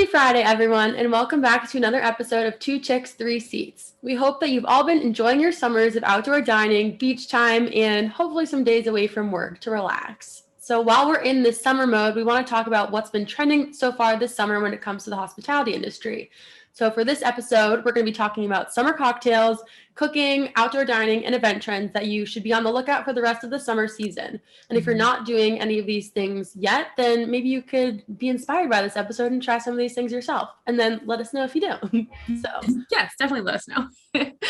Happy Friday, everyone, and welcome back to another episode of Two Chicks, Three Seats. We hope that you've all been enjoying your summers of outdoor dining, beach time, and hopefully some days away from work to relax. So while we're in this summer mode, we want to talk about what's been trending so far this summer when it comes to the hospitality industry. So for this episode, we're going to be talking about summer cocktails, cooking, outdoor dining, and event trends that you should be on the lookout for the rest of the summer season. And if you're not doing any of these things yet, then maybe you could be inspired by this episode and try some of these things yourself. And then let us know if you do. Yes, definitely let us know.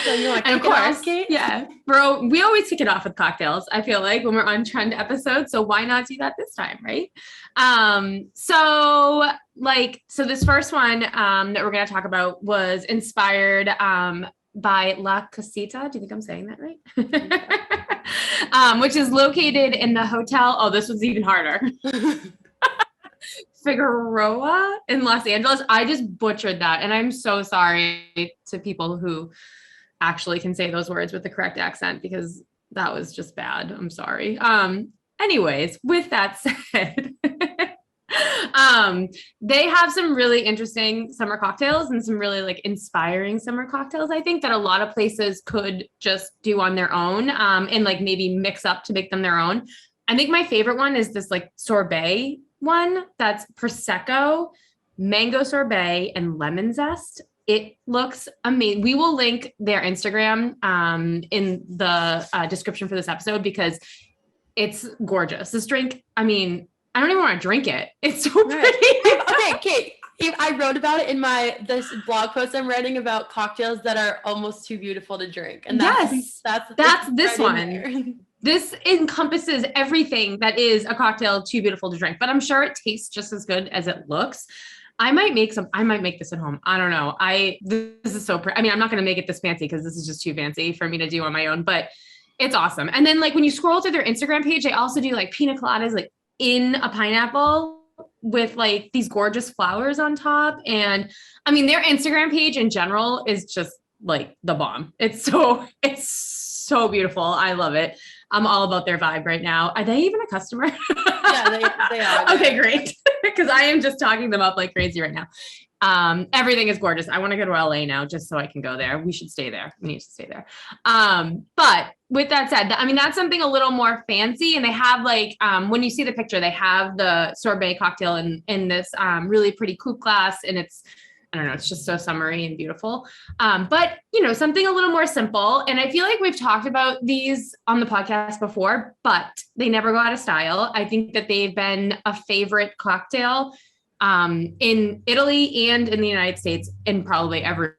So you want to and kick of it course, off, Kate? yeah, bro, we always kick it off with cocktails, I feel like, when we're on trend episodes. So why not do that this time, right? So this first one that we're going to talk about was inspired by La Casita. Do you think I'm saying that right? Which is located in the hotel. Oh, this was even harder. Figueroa in Los Angeles. I just butchered that. And I'm so sorry to people who actually can say those words with the correct accent, because that was just bad. I'm sorry. Anyways, with that said, they have some really interesting summer cocktails and some really inspiring summer cocktails, I think, that a lot of places could just do on their own, and maybe mix up to make them their own. I think my favorite one is this sorbet one that's Prosecco, mango sorbet, and lemon zest. It looks amazing. We will link their Instagram in the description for this episode because it's gorgeous. This drink, I mean, I don't even want to drink it. It's so pretty. Okay, Kate. I wrote about it in this blog post I'm writing about cocktails that are almost too beautiful to drink. And that's this one. This encompasses everything that is a cocktail too beautiful to drink, but I'm sure it tastes just as good as it looks. I might make this at home. I don't know. This is so pretty. I mean, I'm not going to make it this fancy because this is just too fancy for me to do on my own, but it's awesome. And then when you scroll through their Instagram page, they also do pina coladas, in a pineapple with these gorgeous flowers on top. And I mean, their Instagram page in general is just the bomb. It's so beautiful. I love it. I'm all about their vibe right now. Are they even a customer? Yeah, they are. Okay, great. Because I am just talking them up like crazy right now. Everything is gorgeous. I want to go to LA now just so I can go there. We should stay there. We need to stay there. But with that said, I mean, that's something a little more fancy. And they have when you see the picture, they have the sorbet cocktail in this really pretty coupe glass. And I don't know, it's just so summery and beautiful. But something a little more simple. And I feel like we've talked about these on the podcast before, but they never go out of style. I think that they've been a favorite cocktail in Italy and in the United States and probably everywhere,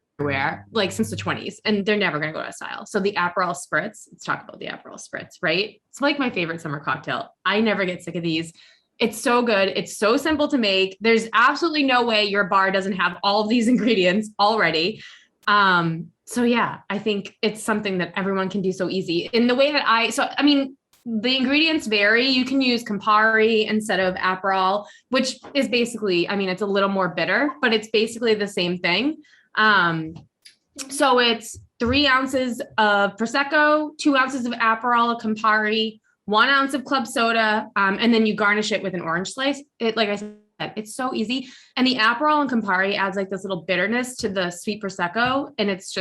since the 20s, and they're never going to go out of style. So the Aperol Spritz, let's talk about the Aperol Spritz, right? It's my favorite summer cocktail. I never get sick of these. It's so good. It's so simple to make. There's absolutely no way your bar doesn't have all of these ingredients already. So yeah, I think it's something that everyone can do so easy in the way that I mean, the ingredients vary. You can use Campari instead of Aperol, which is basically, I mean, it's a little more bitter, but it's basically the same thing. So it's 3 ounces of Prosecco, 2 ounces of Aperol, Campari, 1 ounce of club soda, and then you garnish it with an orange slice. Like I said, it's so easy. And the Aperol and Campari adds this little bitterness to the sweet Prosecco, and it's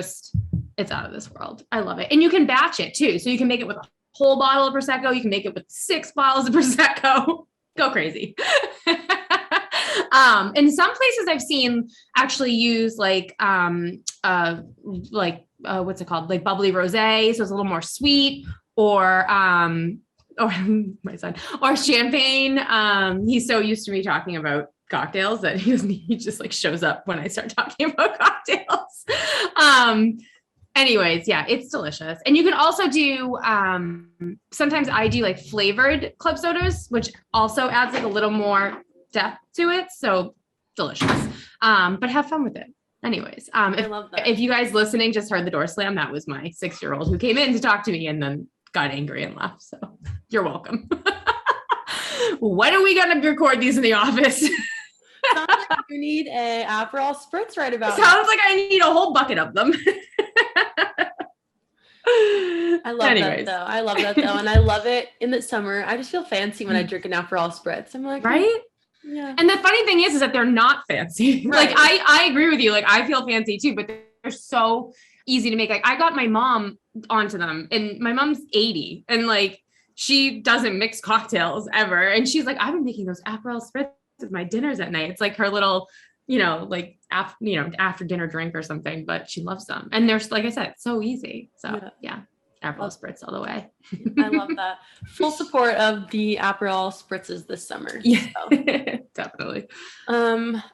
out of this world. I love it. And you can batch it too. So you can make it with a whole bottle of Prosecco. You can make it with 6 bottles of Prosecco. Go crazy. And some places I've seen actually use what's it called? Bubbly rosé. So it's a little more sweet, or my son, or champagne. He's so used to me talking about cocktails that he just shows up when I start talking about cocktails. Anyways, yeah, it's delicious. And you can also do, sometimes I do flavored club sodas, which also adds a little more depth to it. So delicious. But have fun with it. Anyways, I love that. If you guys listening just heard the door slam, that was my 6-year-old who came in to talk to me and then got angry and left. So you're welcome. When are we going to record these in the office? Sounds like you need a Aperol Spritz right about now. Sounds like I need a whole bucket of them. I love that though. And I love it in the summer. I just feel fancy when I drink an Aperol Spritz. I'm like, right? Yeah. And the funny thing is that they're not fancy. Right. Like I agree with you. Like I feel fancy too, but they're so easy to make. Like I got my mom onto them, and my mom's 80 and like she doesn't mix cocktails ever. And she's like, I've been making those Aperol Spritz with my dinners at night. It's like her little, like after dinner drink or something, but she loves them. And they're, like I said, so easy. So yeah. Aperol Spritz all the way. I love that. Full support of the Aperol Spritzes this summer. Yeah, so. Definitely.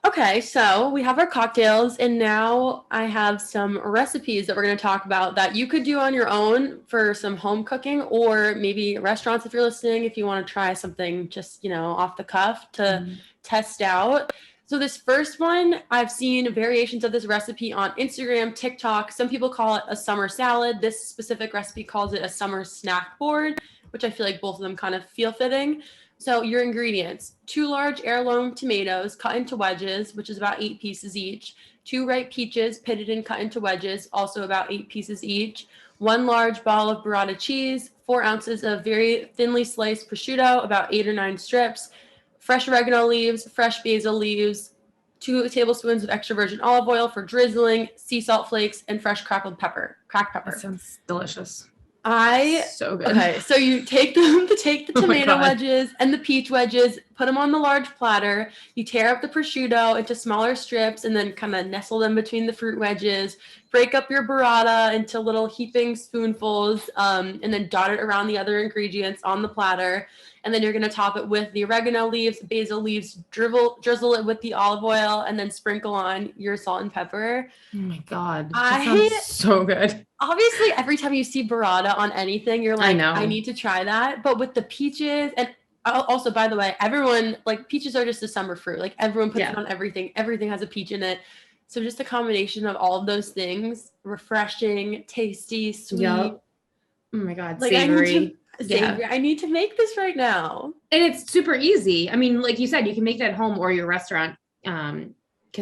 Okay, so we have our cocktails, and now I have some recipes that we're going to talk about that you could do on your own for some home cooking, or maybe restaurants if you're listening, if you want to try something just, off the cuff to test out. So this first one, I've seen variations of this recipe on Instagram, TikTok. Some people call it a summer salad. This specific recipe calls it a summer snack board, which I feel like both of them kind of feel fitting. So your ingredients: 2 large heirloom tomatoes cut into wedges, which is about 8 pieces each. 2 ripe peaches pitted and cut into wedges, also about 8 pieces each. 1 large ball of burrata cheese, 4 ounces of very thinly sliced prosciutto, about 8 or 9 strips. Fresh oregano leaves, fresh basil leaves, 2 tablespoons of extra virgin olive oil for drizzling, sea salt flakes, and fresh cracked pepper. That sounds delicious. So good. Okay, so you take the tomato wedges and the peach wedges, put them on the large platter. You tear up the prosciutto into smaller strips and then kind of nestle them between the fruit wedges. Break up your burrata into little heaping spoonfuls, and then dot it around the other ingredients on the platter. And then you're going to top it with the oregano leaves, basil leaves, drizzle it with the olive oil, and then sprinkle on your salt and pepper. Oh my God. That sounds so good. Obviously, every time you see burrata on anything, you're like, I need to try that. But with the peaches, and also, by the way, everyone, like, peaches are just a summer fruit. Like, everyone puts it on everything. Everything has a peach in it. So just a combination of all of those things: refreshing, tasty, sweet. Yep. Oh my God, like, savory. I need to make this right now. And it's super easy. I mean, like you said, you can make it at home, or your restaurant can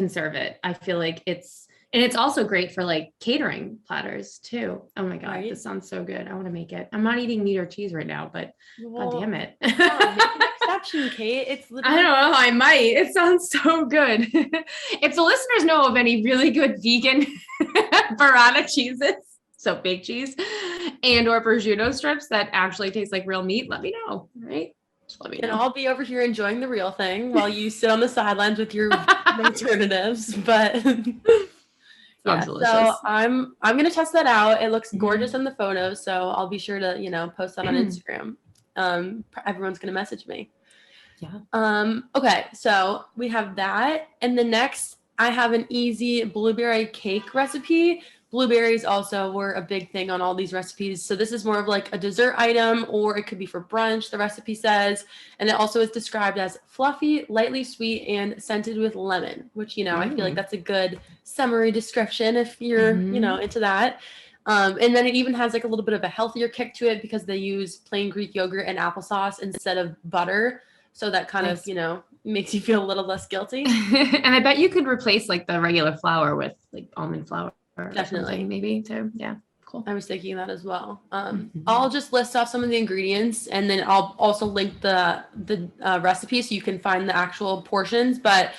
serve it. I feel like it's also great for like catering platters too. Oh my God, This sounds so good. I want to make it. I'm not eating meat or cheese right now, but God damn it. Make an exception, Kate. It's literally- I don't know, I might. It sounds so good. If the listeners know of any really good vegan burrata cheeses, so big cheese and or prosciutto strips that actually taste like real meat, let me know, right? Just let me know. And I'll be over here enjoying the real thing while you sit on the sidelines with your alternatives. But so I'm gonna test that out. It looks gorgeous in the photos, so I'll be sure to post that on Instagram. Everyone's gonna message me. Yeah. Okay, so we have that, and the next I have an easy blueberry cake recipe. Blueberries also were a big thing on all these recipes. So this is more of like a dessert item, or it could be for brunch, the recipe says. And it also is described as fluffy, lightly sweet, and scented with lemon, which, I feel like that's a good summary description if you're, into that. And then it even has like a little bit of a healthier kick to it because they use plain Greek yogurt and applesauce instead of butter. So that kind of, makes you feel a little less guilty. And I bet you could replace like the regular flour with like almond flour. Definitely, maybe too. Yeah, cool. I was thinking that as well. I'll just list off some of the ingredients, and then I'll also link the recipe so you can find the actual portions. But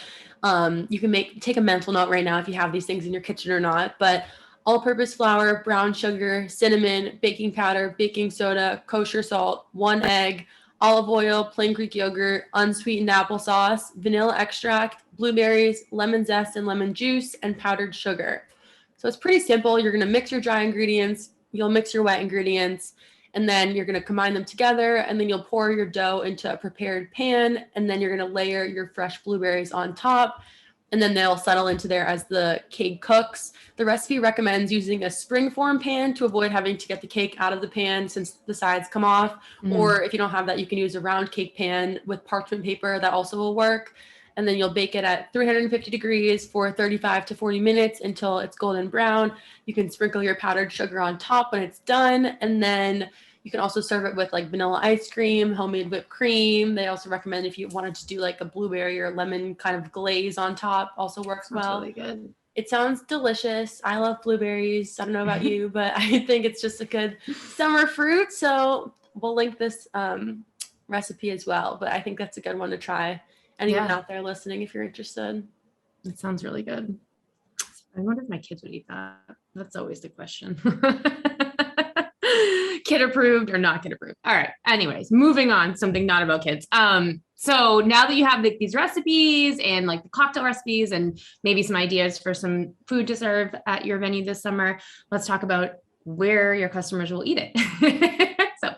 you can take a mental note right now if you have these things in your kitchen or not. But all-purpose flour, brown sugar, cinnamon, baking powder, baking soda, kosher salt, 1 egg, olive oil, plain Greek yogurt, unsweetened applesauce, vanilla extract, blueberries, lemon zest and lemon juice, and powdered sugar. So it's pretty simple. You're going to mix your dry ingredients, you'll mix your wet ingredients, and then you're going to combine them together, and then you'll pour your dough into a prepared pan, and then you're going to layer your fresh blueberries on top, and then they'll settle into there as the cake cooks. The recipe recommends using a springform pan to avoid having to get the cake out of the pan since the sides come off, or if you don't have that, you can use a round cake pan with parchment paper. That also will work. And then you'll bake it at 350 degrees for 35 to 40 minutes until it's golden brown. You can sprinkle your powdered sugar on top when it's done. And then you can also serve it with like vanilla ice cream, homemade whipped cream. They also recommend if you wanted to do like a blueberry or lemon kind of glaze on top, also works well. That's really good. It sounds delicious. I love blueberries. I don't know about you, but I think it's just a good summer fruit. So we'll link this recipe as well. But I think that's a good one to try anyone Yeah. out there listening, if you're interested. That sounds really good. I wonder if my kids would eat that. That's always the question. Kid approved or not kid approved. All right. Anyways, moving on, something not about kids. So now that you have these recipes and like the cocktail recipes and maybe some ideas for some food to serve at your venue this summer, let's talk about where your customers will eat it. So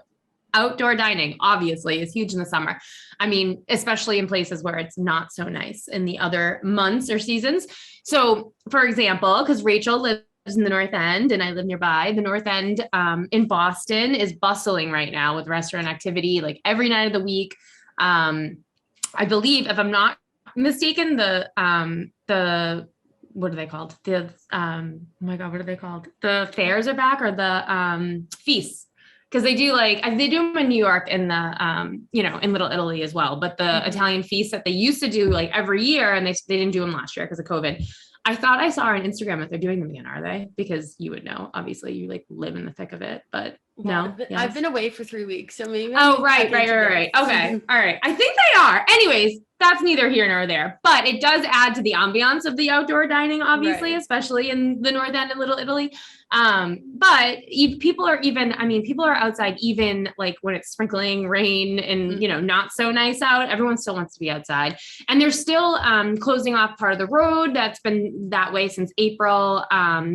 outdoor dining obviously is huge in the summer. I mean, especially in places where it's not so nice in the other months or seasons. So for example, because Rachel lives in the North End and I live nearby, the North End in Boston is bustling right now with restaurant activity, like every night of the week. I believe, if I'm not mistaken, the what are they called? The oh my God, what are they called? The fairs are back, or the feasts. Because they do them in New York and the in Little Italy as well. But the Italian feasts that they used to do like every year, and they didn't do them last year because of COVID. I thought I saw on Instagram that they're doing them again. Are they? Because you would know. Obviously, you like live in the thick of it. But no, I've been away for 3 weeks, so maybe. Oh, right. Okay. All right. I think they are. Anyways, that's neither here nor there, but it does add to the ambiance of the outdoor dining, obviously, especially in the North End of Little Italy. But people are outside even like when it's sprinkling rain and, not so nice out, everyone still wants to be outside. And they're still closing off part of the road that's been that way since April.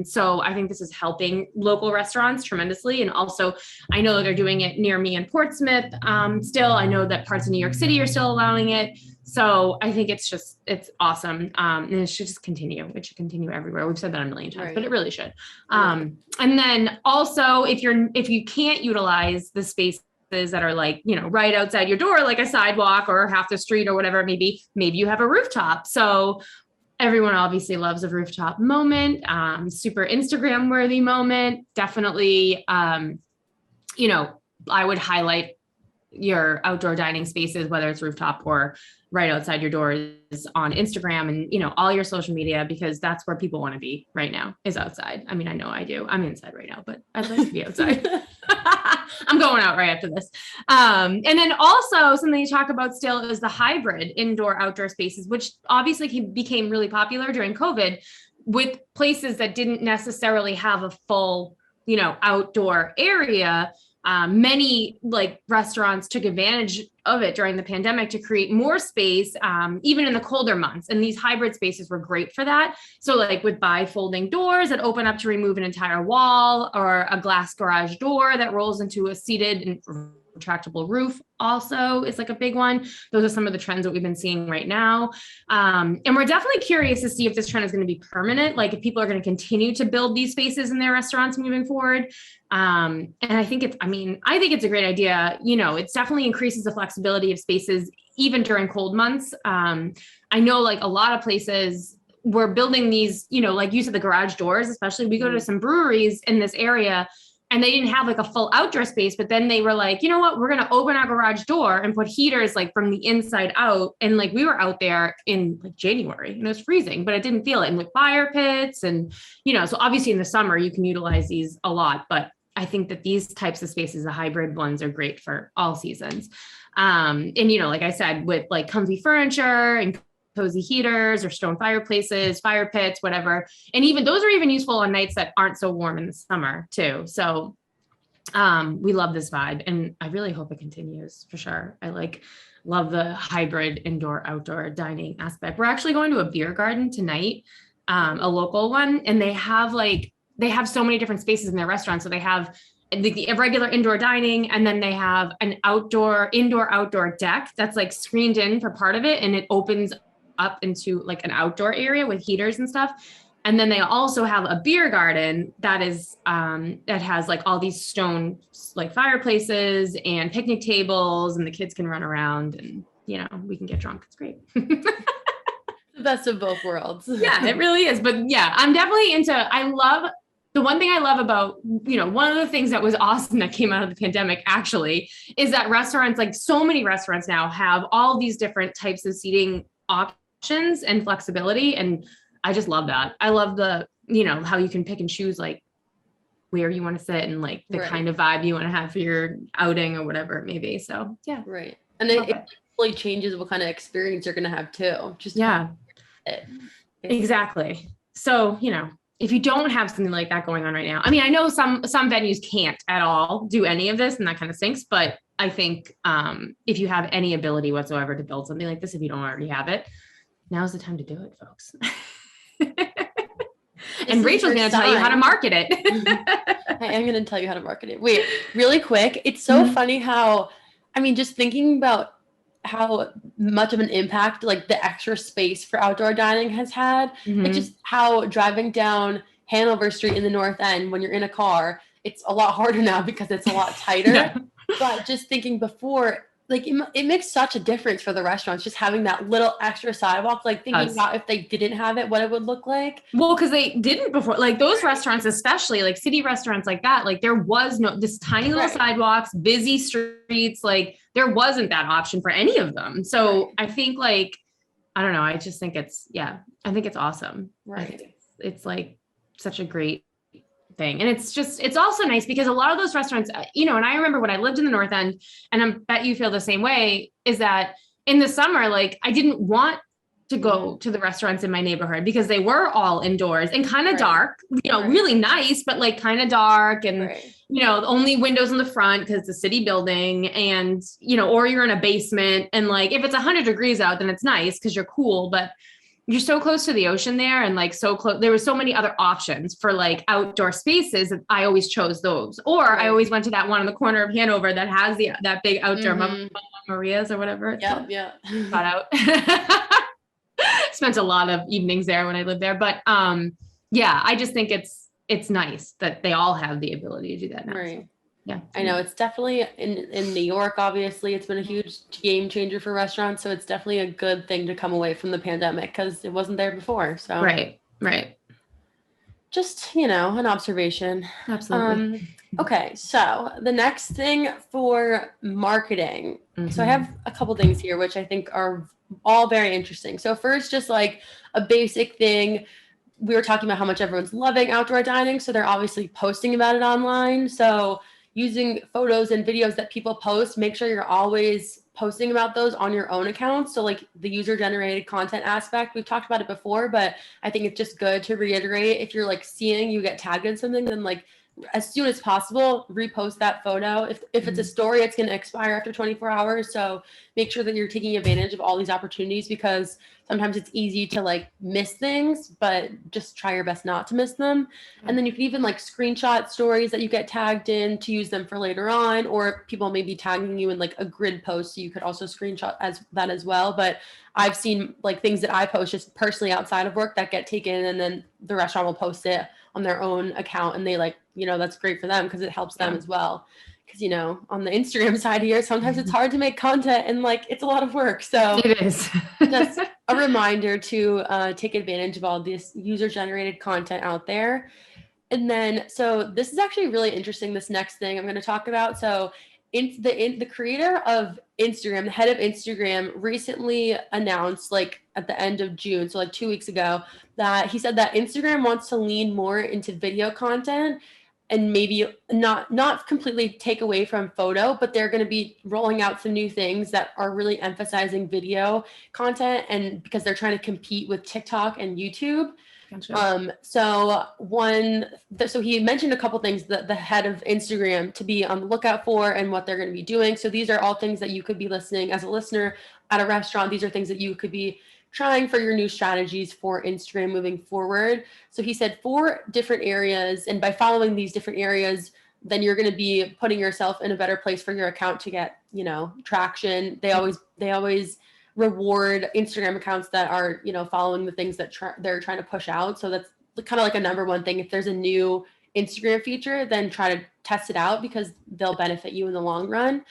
So I think this is helping local restaurants tremendously. And also I know that they're doing it near me in Portsmouth. Still, I know that parts of New York City are still allowing it. So I think it's awesome. And it should just continue. It should continue everywhere. We've said that a million times, but it really should. And then also if you can't utilize the spaces that are like, right outside your door, like a sidewalk or half the street or whatever it may be, maybe you have a rooftop. So everyone obviously loves a rooftop moment, super Instagram worthy moment. Definitely, I would highlight your outdoor dining spaces, whether it's rooftop or right outside your doors on Instagram and, all your social media, because that's where people want to be right now is outside. I mean, I know I do. I'm inside right now, but I'd like to be outside. I'm going out right after this. And then also something you talk about still is the hybrid indoor outdoor spaces, which obviously became really popular during COVID with places that didn't necessarily have a full, outdoor area. Many like restaurants took advantage of it during the pandemic to create more space, even in the colder months. And these hybrid spaces were great for that. So like with bifolding doors that open up to remove an entire wall, or a glass garage door that rolls into a seated and retractable roof also is like a big one. Those are some of the trends that we've been seeing right now. And we're definitely curious to see if this trend is going to be permanent, like if people are going to continue to build these spaces in their restaurants moving forward. And I think it's a great idea. It definitely increases the flexibility of spaces even during cold months. I know like a lot of places we're building these, like you said, the garage doors, especially we go to some breweries in this area and they didn't have like a full outdoor space, but then they were like, you know what, we're going to open our garage door and put heaters like from the inside out. And like, we were out there in like January and it was freezing, but it didn't feel it. And with fire pits and, so obviously in the summer you can utilize these a lot, but I think that these types of spaces, the hybrid ones, are great for all seasons. And, like I said, with like comfy furniture and cozy heaters or stone fireplaces, fire pits, whatever. And even those are even useful on nights that aren't so warm in the summer too. So we love this vibe and I really hope it continues for sure. I love the hybrid indoor outdoor dining aspect. We're actually going to a beer garden tonight, a local one, and they have so many different spaces in their restaurant. So they have the regular indoor dining, and then they have an indoor outdoor deck that's like screened in for part of it. And it opens up into like an outdoor area with heaters and stuff. And then they also have a beer garden that is, that has like all these stone like fireplaces and picnic tables, and the kids can run around and, we can get drunk. It's great. The best of both worlds. Yeah, it really is. But yeah, I'm definitely the one thing I love about, one of the things that was awesome that came out of the pandemic actually is that restaurants, like so many restaurants now have all these different types of seating options and flexibility. And I just love that. I love the, how you can pick and choose like where you want to sit and like the kind of vibe you want to have for your outing or whatever it may be. So yeah. Right. And it totally changes what kind of experience you're going to have too. Just Yeah, it. exactly. So, if you don't have something like that going on right now, I mean, I know some venues can't at all do any of this, and that kind of stinks, but I think if you have any ability whatsoever to build something like this, if you don't already have it, now's the time to do it, folks. And Rachel's going to tell you how to market it. I am going to tell you how to market it. Wait, really quick. It's so funny how, I mean, just thinking about how much of an impact like the extra space for outdoor dining has had. Like just how driving down Hanover Street in the North End when you're in a car, it's a lot harder now because it's a lot tighter. Yeah. But just thinking before, like it makes such a difference for the restaurants, just having that little extra sidewalk, like thinking about if they didn't have it, what it would look like. Well, because they didn't before, like those restaurants, especially like city restaurants like that, like there was no, this tiny little sidewalks, busy streets, like there wasn't that option for any of them. So I think like, I don't know. I just think I think it's awesome. Right. It's like such a great thing. And it's also nice because a lot of those restaurants, and I remember when I lived in the North End, and I bet you feel the same way, is that in the summer, like I didn't want to go to the restaurants in my neighborhood because they were all indoors and kind of dark, really nice, but like kind of dark and, only windows in the front because it's a city building and, or you're in a basement and like, if it's 100 degrees out, then it's nice because you're cool, but you're so close to the ocean there and like so close. There were so many other options for like outdoor spaces. And I always chose those. Or I always went to that one in the corner of Hanover that has that big outdoor Mama Maria's or whatever. Yeah. Got out. Spent a lot of evenings there when I lived there. But I just think it's nice that they all have the ability to do that now. Right. So, yeah. I know it's definitely in New York, obviously it's been a huge game changer for restaurants. So it's definitely a good thing to come away from the pandemic because it wasn't there before. So right. Just, an observation. Absolutely. Okay. So the next thing for marketing. So I have a couple things here, which I think are all very interesting. So first, just like a basic thing, we were talking about how much everyone's loving outdoor dining. So they're obviously posting about it online. So using photos and videos that people post, make sure you're always posting about those on your own account. So like the user generated content aspect, we've talked about it before, but I think it's just good to reiterate. If you're like seeing you get tagged in something, then like as soon as possible, repost that photo. If it's a story, it's going to expire after 24 hours. So make sure that you're taking advantage of all these opportunities because sometimes it's easy to like miss things, but just try your best not to miss them. And then you can even like screenshot stories that you get tagged in to use them for later on, or people may be tagging you in like a grid post. So you could also screenshot that as well. But I've seen like things that I post just personally outside of work that get taken and then the restaurant will post it on their own account and they like, that's great for them because it helps them as well. Because, on the Instagram side here, sometimes it's hard to make content and like it's a lot of work. So it is just a reminder to take advantage of all this user generated content out there. And then, so this is actually really interesting. This next thing I'm going to talk about. So the creator of Instagram, the head of Instagram recently announced like at the end of June, so like 2 weeks ago, that he said that Instagram wants to lean more into video content and maybe not completely take away from photo, but they're going to be rolling out some new things that are really emphasizing video content and because they're trying to compete with TikTok and YouTube. Gotcha. So he mentioned a couple things that the head of Instagram to be on the lookout for and what they're going to be doing. So these are all things that you could be listening as a listener at a restaurant. These are things that you could be trying for your new strategies for Instagram moving forward. So he said 4 different areas, and by following these different areas, then you're going to be putting yourself in a better place for your account to get, traction. They always reward Instagram accounts that are, following the things that they're trying to push out. So that's kind of like a number one thing. If there's a new Instagram feature, then try to test it out because they'll benefit you in the long run.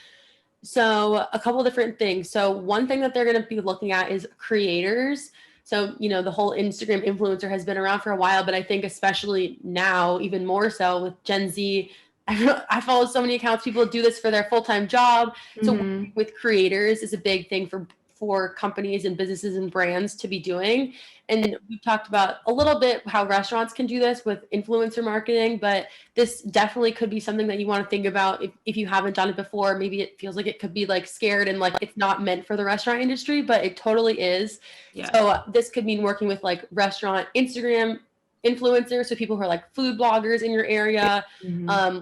So a couple different things. So one thing that they're going to be looking at is creators. So, the whole Instagram influencer has been around for a while, but I think especially now, even more so with Gen Z, I follow so many accounts. People do this for their full-time job. So with creators is a big thing for for companies and businesses and brands to be doing. And we've talked about a little bit how restaurants can do this with influencer marketing, but this definitely could be something that you want to think about if you haven't done it before. Maybe it feels like it could be like scared and like it's not meant for the restaurant industry, but it totally is. Yeah. So this could mean working with like restaurant Instagram influencers, so people who are like food bloggers in your area,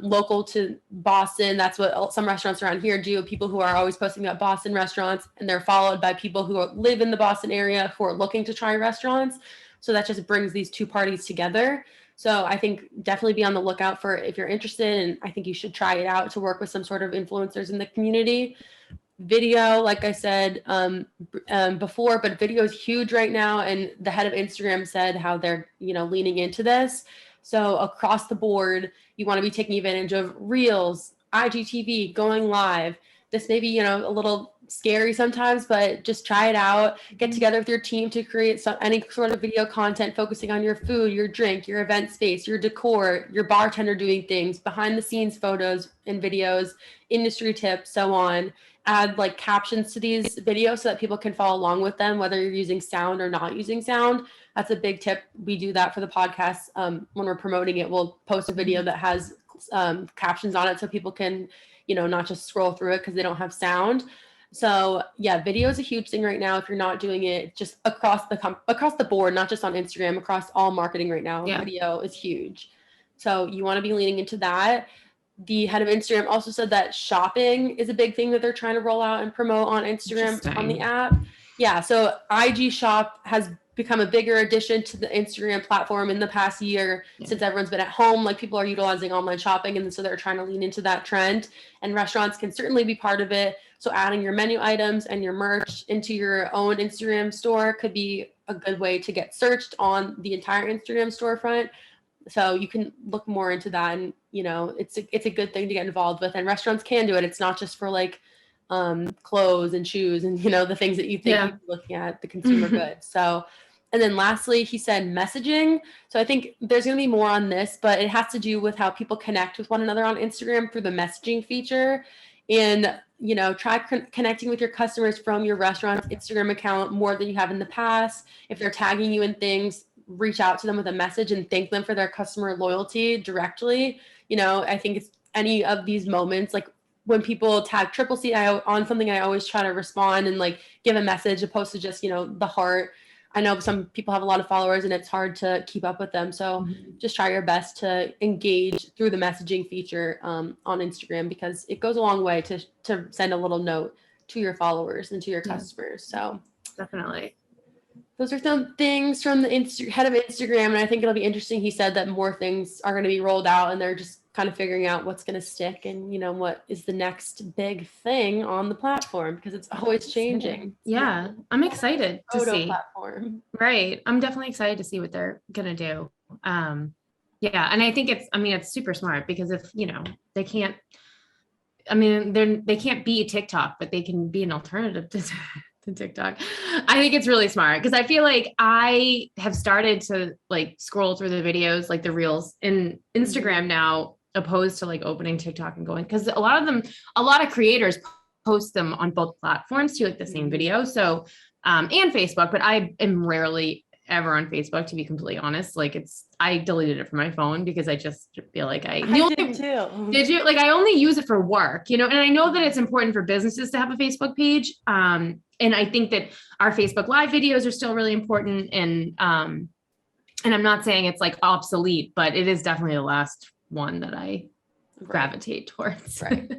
local to Boston. That's what some restaurants around here do. People who are always posting about Boston restaurants, and they're followed by people who live in the Boston area who are looking to try restaurants. So that just brings these two parties together. So I think definitely be on the lookout for if you're interested, and I think you should try it out to work with some sort of influencers in the community. Video, like I said before, but video is huge right now, and the head of Instagram said how they're leaning into this. So across the board, you want to be taking advantage of Reels, IGTV, going live. This may be a little scary sometimes, but just try it out. Get together with your team to create any sort of video content focusing on your food, your drink, your event space, your decor, your bartender doing things, behind the scenes photos and videos, industry tips, so on. Add like captions to these videos so that people can follow along with them, whether you're using sound or not using sound. That's a big tip. We do that for the podcast. When we're promoting it, we'll post a video that has captions on it so people can, not just scroll through it because they don't have sound. So yeah, video is a huge thing right now. If you're not doing it, just across the board, not just on Instagram, across all marketing right now, video is huge. So you want to be leaning into that. The head of Instagram also said that shopping is a big thing that they're trying to roll out and promote on Instagram on the app. Yeah, so IG Shop has become a bigger addition to the Instagram platform in the past year since everyone's been at home. Like people are utilizing online shopping, and so they're trying to lean into that trend. And restaurants can certainly be part of it. So adding your menu items and your merch into your own Instagram store could be a good way to get searched on the entire Instagram storefront. So you can look more into that, and it's a good thing to get involved with, and restaurants can do it. It's not just for like clothes and shoes and the things that you think you're looking at, the consumer goods. So, and then lastly, he said messaging. So I think there's going to be more on this, but it has to do with how people connect with one another on Instagram through the messaging feature. And try connecting with your customers from your restaurant's Instagram account more than you have in the past. If they're tagging you in things, reach out to them with a message and thank them for their customer loyalty directly. I think it's any of these moments, like when people tag Tripleseat on something, I always try to respond and like give a message opposed to just, the heart. I know some people have a lot of followers and it's hard to keep up with them. So just try your best to engage through the messaging feature on Instagram, because it goes a long way to send a little note to your followers and to your customers. So definitely. Those are some things from the head of Instagram, and I think it'll be interesting. He said that more things are going to be rolled out, and they're just kind of figuring out what's going to stick and, what is the next big thing on the platform, because it's always changing. Yeah, I'm excited to see. Platform. Right. I'm definitely excited to see what they're going to do. Yeah, and I think it's super smart, because if, they can't, they can't be TikTok, but they can be an alternative to TikTok. I think it's really smart, because I feel like I have started to like scroll through the videos, like the Reels in Instagram now, opposed to like opening TikTok and going, because a lot of creators post them on both platforms too, like the same video. So, and Facebook, but I am rarely ever on Facebook, to be completely honest. Like I deleted it from my phone because I just feel like I did too. Did you? Like I only use it for work, and I know that it's important for businesses to have a Facebook page. And I think that our Facebook Live videos are still really important. And I'm not saying it's like obsolete, but it is definitely the last one that I gravitate towards. Right.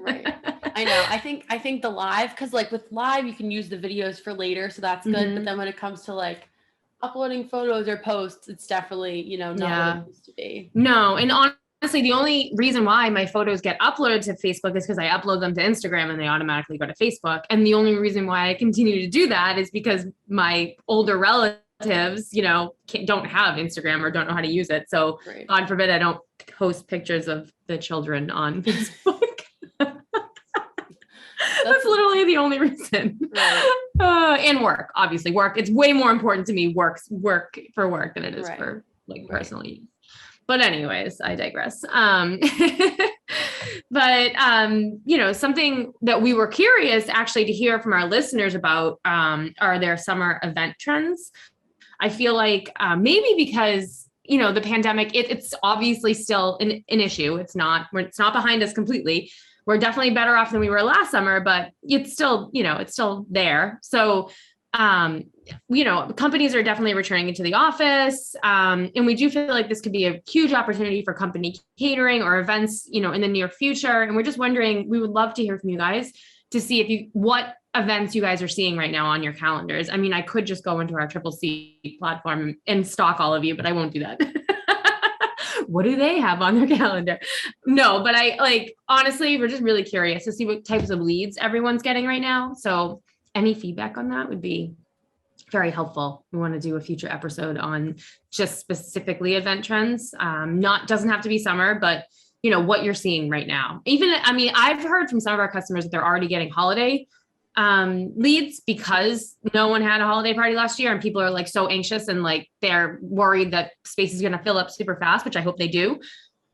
I know. I think the live, because like with live, you can use the videos for later. So that's good. But then when it comes to like uploading photos or posts, it's definitely, not what it used to be. No. And honestly, the only reason why my photos get uploaded to Facebook is because I upload them to Instagram and they automatically go to Facebook. And the only reason why I continue to do that is because my older relatives, don't have Instagram or don't know how to use it. So God forbid I don't post pictures of the children on Facebook. That's literally the only reason. Right. And work, obviously. Work. It's way more important to me. Work for work than it is for like personal use. But anyways, I digress. But, something that we were curious actually to hear from our listeners about are their summer event trends. I feel like maybe because, the pandemic, it's obviously still an issue. It's not behind us completely. We're definitely better off than we were last summer, but it's still, it's still there. So, companies are definitely returning into the office. And we do feel like this could be a huge opportunity for company catering or events, in the near future. And we're just wondering, we would love to hear from you guys to see what events you guys are seeing right now on your calendars. I mean, I could just go into our Tripleseat platform and stalk all of you, but I won't do that. What do they have on their calendar? No, but honestly, we're just really curious to see what types of leads everyone's getting right now. So any feedback on that would be very helpful. We want to do a future episode on just specifically event trends. Doesn't have to be summer, but what you're seeing right now. I've heard from some of our customers that they're already getting holiday leads because no one had a holiday party last year and people are so anxious and they're worried that space is going to fill up super fast, which I hope they do.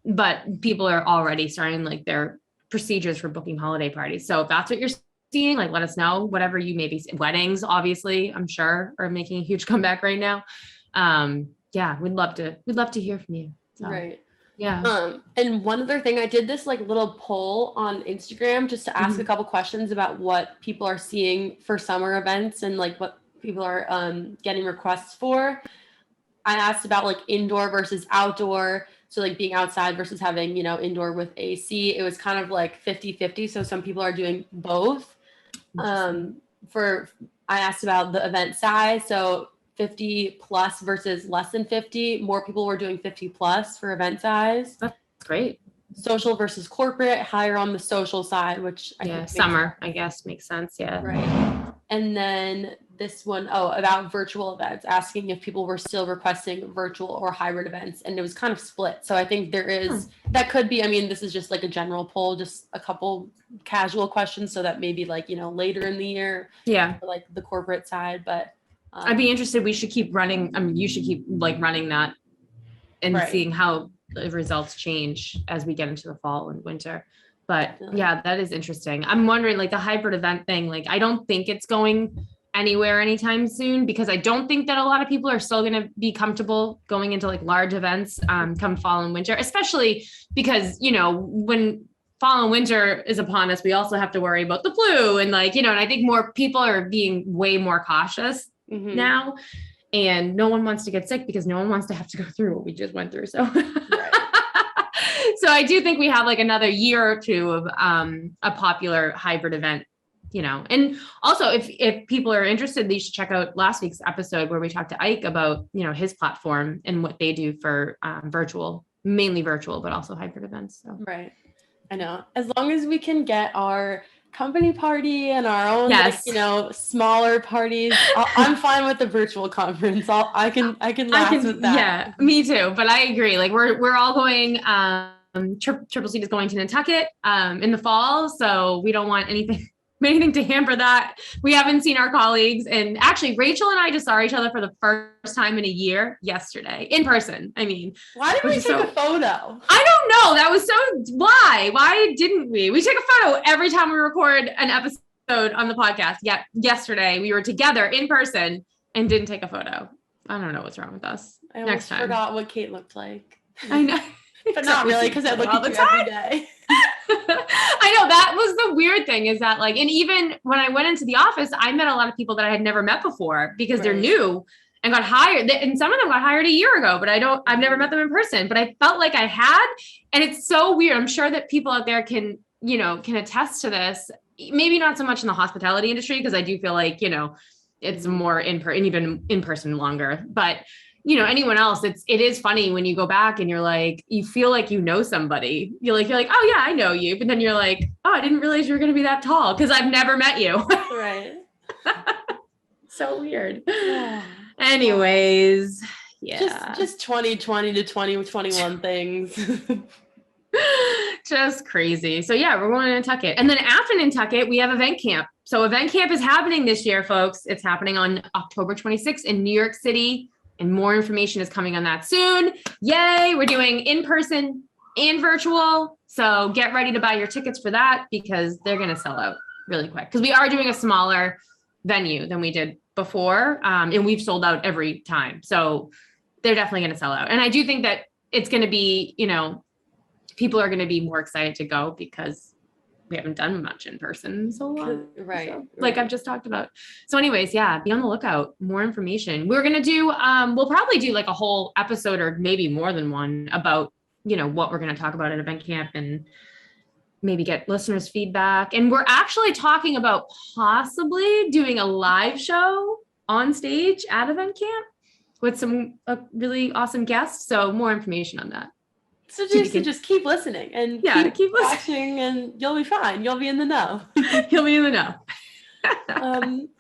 But people are already starting their procedures for booking holiday parties. So if that's what you're seeing, let us know. Whatever you maybe weddings, obviously, I'm sure are making a huge comeback right now. We'd love to hear from you. So. Right. Yeah. And one other thing, I did this little poll on Instagram just to ask a couple questions about what people are seeing for summer events and what people are getting requests for. I asked about indoor versus outdoor. So being outside versus having, indoor with AC. It was kind of 50-50. So some people are doing both. I asked about the event size. So 50 plus versus less than 50. More people were doing 50 plus for event size. That's great. Social versus corporate, higher on the social side, which I think summer, I guess makes sense. Yeah. Right. And then this one, about virtual events, asking if people were still requesting virtual or hybrid events. And it was kind of split. So I think there is, that could be, this is just a general poll, just a couple casual questions. So that maybe later in the year, for the corporate side, but I'd be interested. We should keep running. You should keep running that and seeing how the results change as we get into the fall and winter. But yeah, that is interesting. I'm wondering the hybrid event thing, I don't think it's going anywhere anytime soon because I don't think that a lot of people are still going to be comfortable going into large events come fall and winter, especially because, when fall and winter is upon us, we also have to worry about the flu and and I think more people are being way more cautious now, and no one wants to get sick because no one wants to have to go through what we just went through. So, so I do think we have another year or two of a popular hybrid event, and also if people are interested, they should check out last week's episode where we talked to Ike about, his platform and what they do for mainly virtual, but also hybrid events. So. Right. I know. As long as we can get our company party and our own, smaller parties. I'm fine with the virtual conference. I can last with that. Yeah, me too. But I agree. We're all going. Tripleseat is going to Nantucket in the fall, so we don't want anything to hamper that. We haven't seen our colleagues, and actually, Rachel and I just saw each other for the first time in a year yesterday in person. Why did we take a photo? I don't know. That was why didn't we? We take a photo every time we record an episode on the podcast. Yet yesterday we were together in person and didn't take a photo. I don't know what's wrong with us. I almost forgot what Kate looked like. I know. But not really, because I look at you every day. I know that was the weird thing is that and even when I went into the office, I met a lot of people that I had never met before because they're new and got hired. And some of them got hired a year ago, but I've never met them in person, but I felt like I had, and it's so weird. I'm sure that people out there can attest to this. Maybe not so much in the hospitality industry, because I do feel like, it's more and even in person longer, but anyone else, it is funny when you go back and you're you feel like somebody. You're like, oh yeah, I know you. But then you're like, oh, I didn't realize you were going to be that tall because I've never met you. Right. So weird. Anyways, yeah. Just 2020 to 2021 things. Just crazy. So yeah, we're going to Nantucket. And then after Nantucket, we have event camp. So event camp is happening this year, folks. It's happening on October 26th in New York City. And more information is coming on that soon. Yay. We're doing in-person and virtual. So get ready to buy your tickets for that because they're going to sell out really quick. Because we are doing a smaller venue than we did before. And we've sold out every time. So they're definitely going to sell out. And I do think that it's going to be, people are going to be more excited to go because we haven't done much in person in so long. Right. So, like I've just talked about. So anyways, yeah, be on the lookout. More information. We're going to do, we'll probably do like a whole episode or maybe more than one about, what we're going to talk about at event camp and maybe get listeners' feedback. And we're actually talking about possibly doing a live show on stage at event camp with some really awesome guests. So more information on that. So just keep listening and keep watching and you'll be fine. You'll be in the know. You'll be in the know.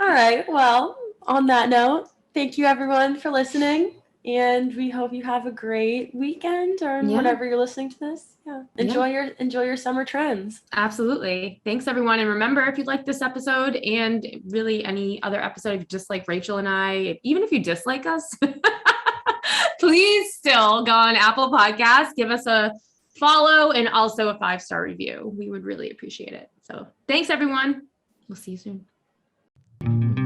All right. Well, on that note, thank you everyone for listening. And we hope you have a great weekend or whenever you're listening to this. Yeah. Enjoy your summer trends. Absolutely. Thanks everyone. And remember, if you like this episode and really any other episode, just like Rachel and I, even if you dislike us, please still go on Apple Podcasts, give us a follow and also a 5-star review. We would really appreciate it. So thanks everyone. We'll see you soon.